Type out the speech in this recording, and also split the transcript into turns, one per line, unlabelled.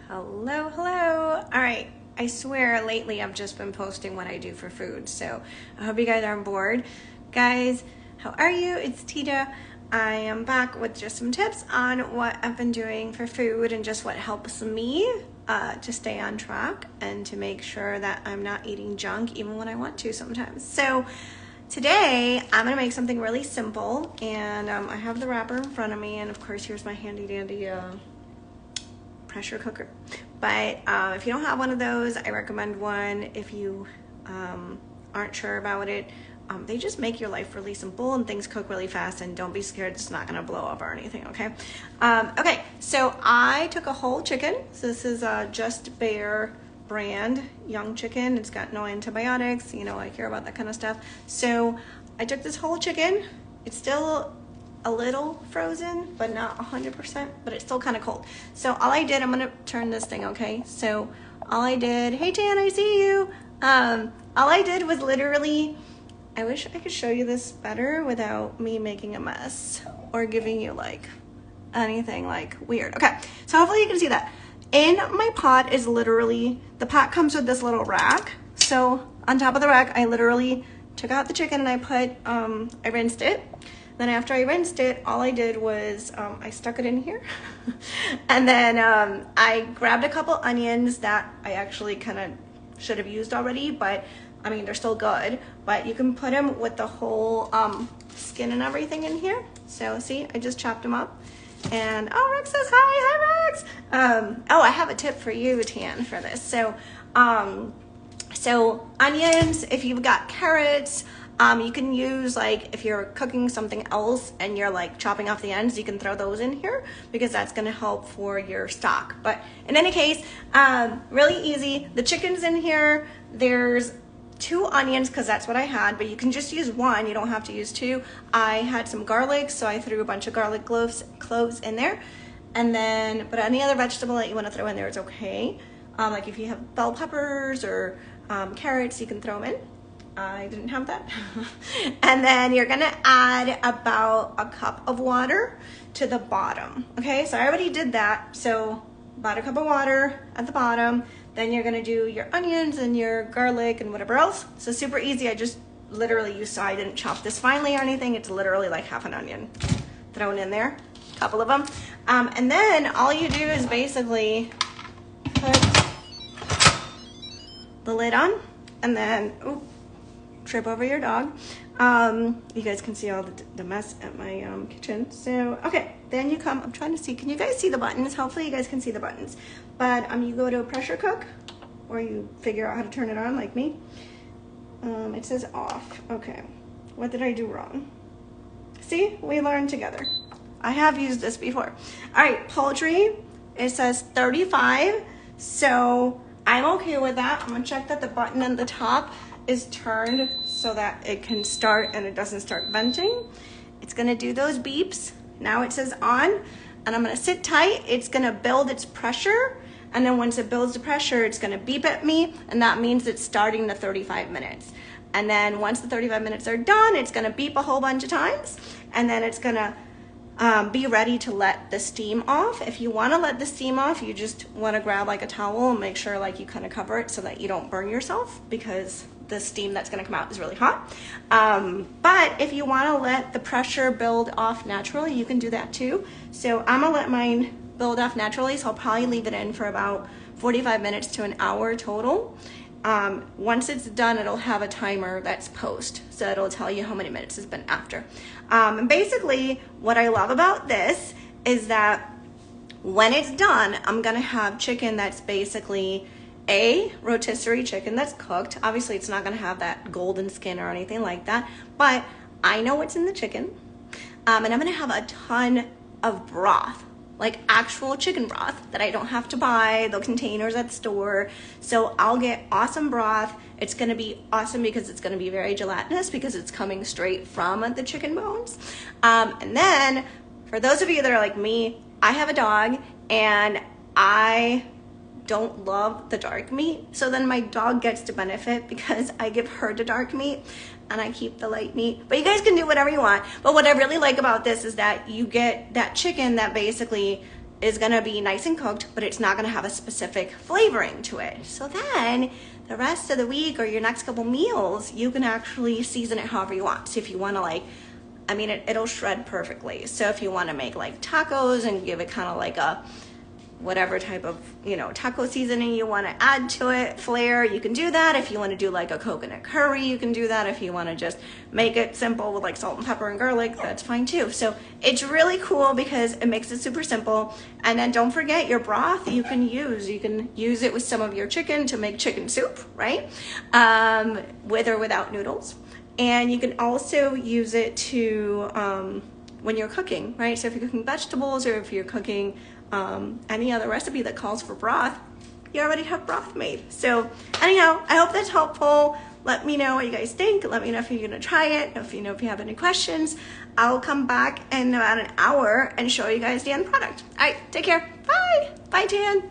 Hello, hello. All right, I swear lately I've just been posting what I do for food, so I hope you guys aren't bored. Guys, how are you? It's Tita. I am back with just some tips on what I've been doing for food and just what helps me to stay on track and to make sure that I'm not eating junk even when I want to sometimes. So today I'm gonna make something really simple, and I have the wrapper in front of me, and of course here's my handy dandy pressure cooker. But if you don't have one of those, I recommend one. If you aren't sure about it, they just make your life really simple and things cook really fast, and don't be scared it's not gonna blow up or anything, okay? Okay, so I took a whole chicken. So this is Just Bare brand young chicken. It's got no antibiotics, you know, I care about that kind of stuff. So I took this whole chicken. It's still a little frozen, but not 100%, but it's still kind of cold. So all I did, I'm gonna turn this thing, okay? So all I did, hey Tan, I see you. All I did was literally, I wish I could show you this better without me making a mess or giving you like anything like weird. Okay, so hopefully you can see that. In my pot is literally, the pot comes with this little rack. So on top of the rack, I literally took out the chicken and I put, I rinsed it. Then after I rinsed it, all I did was I stuck it in here. And then I grabbed a couple onions that I actually kind of should have used already, but I mean, they're still good. But you can put them with the whole skin and everything in here. So see, I just chopped them up. And oh, Rex says hi, Rex. Oh, I have a tip for you, Tan, for this. So, so onions, if you've got carrots, you can use, like, if you're cooking something else and you're like chopping off the ends, you can throw those in here because that's gonna help for your stock. But in any case, really easy. The chicken's in here. There's 2 onions because that's what I had, but you can just use 1. You don't have to use 2. I had some garlic, so I threw a bunch of garlic cloves in there. And then, but any other vegetable that you want to throw in there is okay. Like if you have bell peppers or carrots, you can throw them in. I didn't have that. And then you're gonna add about a cup of water to the bottom. Okay, so I already did that. So about a cup of water at the bottom. Then you're gonna do your onions and your garlic and whatever else. So super easy. I just literally used, so I didn't chop this finely or anything. It's literally like half an onion thrown in there, a couple of them. And then all you do is basically put the lid on, and then, ooh, trip over your dog. You guys can see all the mess at my kitchen. So, okay, then you come, I'm trying to see, can you guys see the buttons? Hopefully you guys can see the buttons. But you go to a pressure cook, or you figure out how to turn it on like me. It says off. Okay, what did I do wrong? See, we learned together. I have used this before. All right, poultry, it says 35. So I'm okay with that. I'm gonna check that the button on the top is turned so that it can start and it doesn't start venting. It's gonna do those beeps. Now it says on, and I'm gonna sit tight. It's gonna build its pressure, and then once it builds the pressure, it's gonna beep at me, and that means it's starting the 35 minutes. And then once the 35 minutes are done, it's gonna beep a whole bunch of times, and then it's gonna be ready to let the steam off. If you wanna let the steam off, you just wanna grab like a towel and make sure like you kind of cover it so that you don't burn yourself, because the steam that's gonna come out is really hot. But if you wanna let the pressure build off naturally, you can do that too. So I'm gonna let mine build off naturally, so I'll probably leave it in for about 45 minutes to an hour total. Once it's done, it'll have a timer that's post, so it'll tell you how many minutes it's been after. And basically, what I love about this is that when it's done, I'm gonna have chicken that's basically a rotisserie chicken that's cooked. Obviously, it's not gonna have that golden skin or anything like that, but I know what's in the chicken. And I'm gonna have a ton of broth, like actual chicken broth that I don't have to buy the containers at the store. So I'll get awesome broth. It's gonna be awesome because it's gonna be very gelatinous because it's coming straight from the chicken bones. And then for those of you that are like me, I have a dog and I don't love the dark meat. So then my dog gets to benefit because I give her the dark meat and I keep the light meat. But you guys can do whatever you want. But what I really like about this is that you get that chicken that basically is gonna be nice and cooked, but it's not gonna have a specific flavoring to it. So then the rest of the week or your next couple meals, you can actually season it however you want. So if you wanna like, I mean, it'll shred perfectly. So if you wanna make like tacos and give it kind of like a, whatever type of, you know, taco seasoning you want to add to it, flair, you can do that. If you want to do like a coconut curry, you can do that. If you want to just make it simple with like salt and pepper and garlic, that's fine too. So it's really cool because it makes it super simple. And then don't forget your broth you can use it with some of your chicken to make chicken soup, right? With or without noodles. And you can also use it to when you're cooking, right? So if you're cooking vegetables or if you're cooking any other recipe that calls for broth, you already have broth made. So anyhow, I hope that's helpful. Let me know what you guys think. Let me know if you're gonna try it. If you have any questions, I'll come back in about an hour and show you guys the end product. All right, take care. Bye. Bye, Tan.